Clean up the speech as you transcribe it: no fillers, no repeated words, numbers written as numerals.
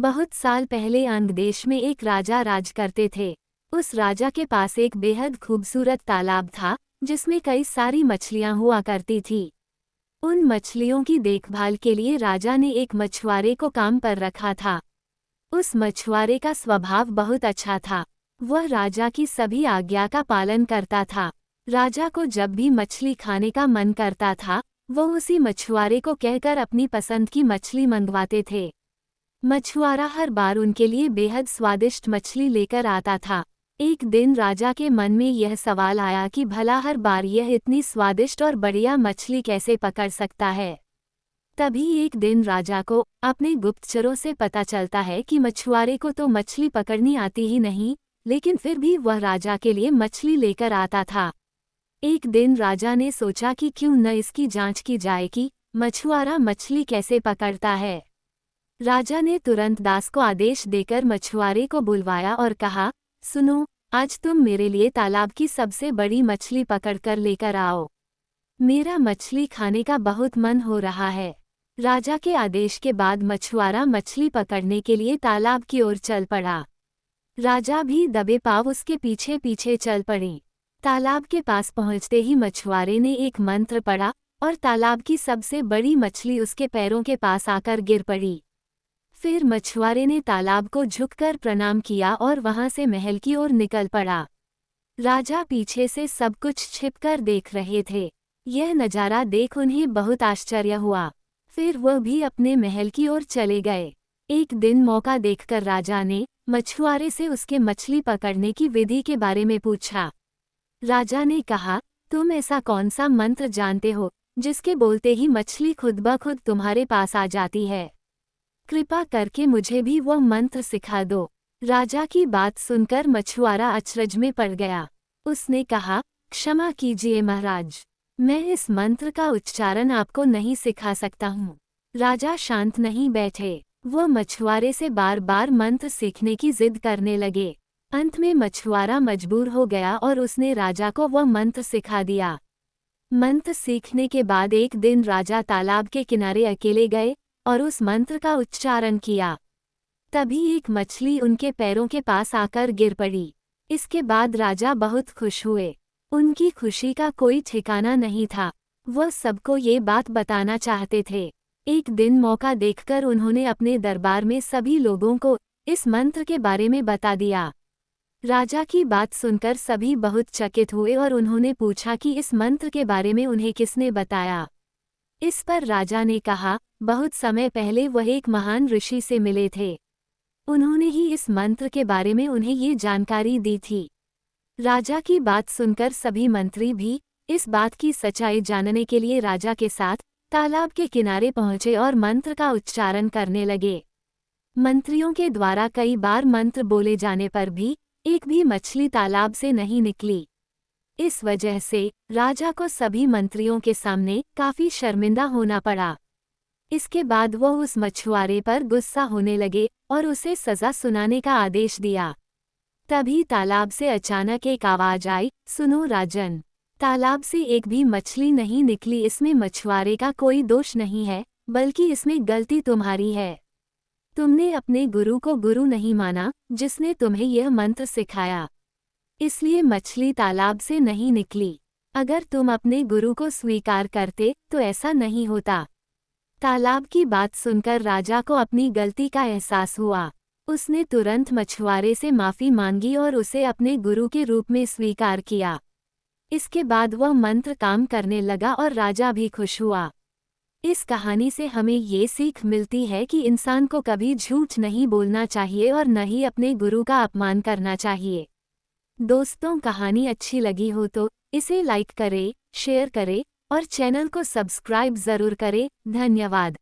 बहुत साल पहले अंग देश में एक राजा राज करते थे। उस राजा के पास एक बेहद खूबसूरत तालाब था जिसमें कई सारी मछलियां हुआ करती थी। उन मछलियों की देखभाल के लिए राजा ने एक मछुआरे को काम पर रखा था। उस मछुआरे का स्वभाव बहुत अच्छा था। वह राजा की सभी आज्ञा का पालन करता था। राजा को जब भी मछली खाने का मन करता था वह उसी मछुआरे को कहकर अपनी पसंद की मछली मंगवाते थे। मछुआरा हर बार उनके लिए बेहद स्वादिष्ट मछली लेकर आता था। एक दिन राजा के मन में यह सवाल आया कि भला हर बार यह इतनी स्वादिष्ट और बढ़िया मछली कैसे पकड़ सकता है। तभी एक दिन राजा को अपने गुप्तचरों से पता चलता है कि मछुआरे को तो मछली पकड़नी आती ही नहीं, लेकिन फिर भी वह राजा के लिए मछली लेकर आता था। एक दिन राजा ने सोचा कि क्यों न इसकी जांच की जाए कि मछुआरा मछली कैसे पकड़ता है। राजा ने तुरंत दास को आदेश देकर मछुआरे को बुलवाया और कहा, सुनो, आज तुम मेरे लिए तालाब की सबसे बड़ी मछली पकड़कर लेकर आओ। मेरा मछली खाने का बहुत मन हो रहा है। राजा के आदेश के बाद मछुआरा मछली पकड़ने के लिए तालाब की ओर चल पड़ा। राजा भी दबे पांव उसके पीछे पीछे चल पड़े। तालाब के पास पहुंचते ही मछुआरे ने एक मंत्र पढ़ा और तालाब की सबसे बड़ी मछली उसके पैरों के पास आकर गिर पड़ी। फिर मछुआरे ने तालाब को झुककर प्रणाम किया और वहां से महल की ओर निकल पड़ा। राजा पीछे से सब कुछ छिपकर देख रहे थे। यह नज़ारा देख उन्हें बहुत आश्चर्य हुआ। फिर वह भी अपने महल की ओर चले गए। एक दिन मौका देखकर राजा ने मछुआरे से उसके मछली पकड़ने की विधि के बारे में पूछा। राजा ने कहा, तुम ऐसा कौन सा मंत्र जानते हो जिसके बोलते ही मछली खुद ब खुद तुम्हारे पास आ जाती है? कृपा करके मुझे भी वह मंत्र सिखा दो। राजा की बात सुनकर मछुआरा अचरज में पड़ गया। उसने कहा, क्षमा कीजिए महाराज, मैं इस मंत्र का उच्चारण आपको नहीं सिखा सकता हूँ। राजा शांत नहीं बैठे। वह मछुआरे से बार बार मंत्र सीखने की जिद करने लगे। अंत में मछुआरा मजबूर हो गया और उसने राजा को वह मंत्र सिखा दिया। मंत्र सीखने के बाद एक दिन राजा तालाब के किनारे अकेले गए और उस मंत्र का उच्चारण किया। तभी एक मछली उनके पैरों के पास आकर गिर पड़ी। इसके बाद राजा बहुत खुश हुए। उनकी खुशी का कोई ठिकाना नहीं था। वह सबको ये बात बताना चाहते थे। एक दिन मौका देखकर उन्होंने अपने दरबार में सभी लोगों को इस मंत्र के बारे में बता दिया। राजा की बात सुनकर सभी बहुत चकित हुए और उन्होंने पूछा कि इस मंत्र के बारे में उन्हें किसने बताया। इस पर राजा ने कहा, बहुत समय पहले वह एक महान ऋषि से मिले थे। उन्होंने ही इस मंत्र के बारे में उन्हें ये जानकारी दी थी। राजा की बात सुनकर सभी मंत्री भी इस बात की सच्चाई जानने के लिए राजा के साथ तालाब के किनारे पहुंचे और मंत्र का उच्चारण करने लगे। मंत्रियों के द्वारा कई बार मंत्र बोले जाने पर भी एक भी मछली तालाब से नहीं निकली। इस वजह से राजा को सभी मंत्रियों के सामने काफी शर्मिंदा होना पड़ा। इसके बाद वह उस मछुआरे पर गुस्सा होने लगे और उसे सजा सुनाने का आदेश दिया। तभी तालाब से अचानक एक आवाज आई, सुनो राजन, तालाब से एक भी मछली नहीं निकली। इसमें मछुआरे का कोई दोष नहीं है, बल्कि इसमें गलती तुम्हारी है। तुमने अपने गुरु को गुरु नहीं माना जिसने तुम्हें यह मंत्र सिखाया, इसलिए मछली तालाब से नहीं निकली। अगर तुम अपने गुरु को स्वीकार करते तो ऐसा नहीं होता। तालाब की बात सुनकर राजा को अपनी गलती का एहसास हुआ। उसने तुरंत मछुआरे से माफ़ी मांगी और उसे अपने गुरु के रूप में स्वीकार किया। इसके बाद वह मंत्र काम करने लगा और राजा भी खुश हुआ। इस कहानी से हमें ये सीख मिलती है कि इंसान को कभी झूठ नहीं बोलना चाहिए और न ही अपने गुरु का अपमान करना चाहिए। दोस्तों, कहानी अच्छी लगी हो तो इसे लाइक करें, शेयर करें और चैनल को सब्सक्राइब ज़रूर करें। धन्यवाद।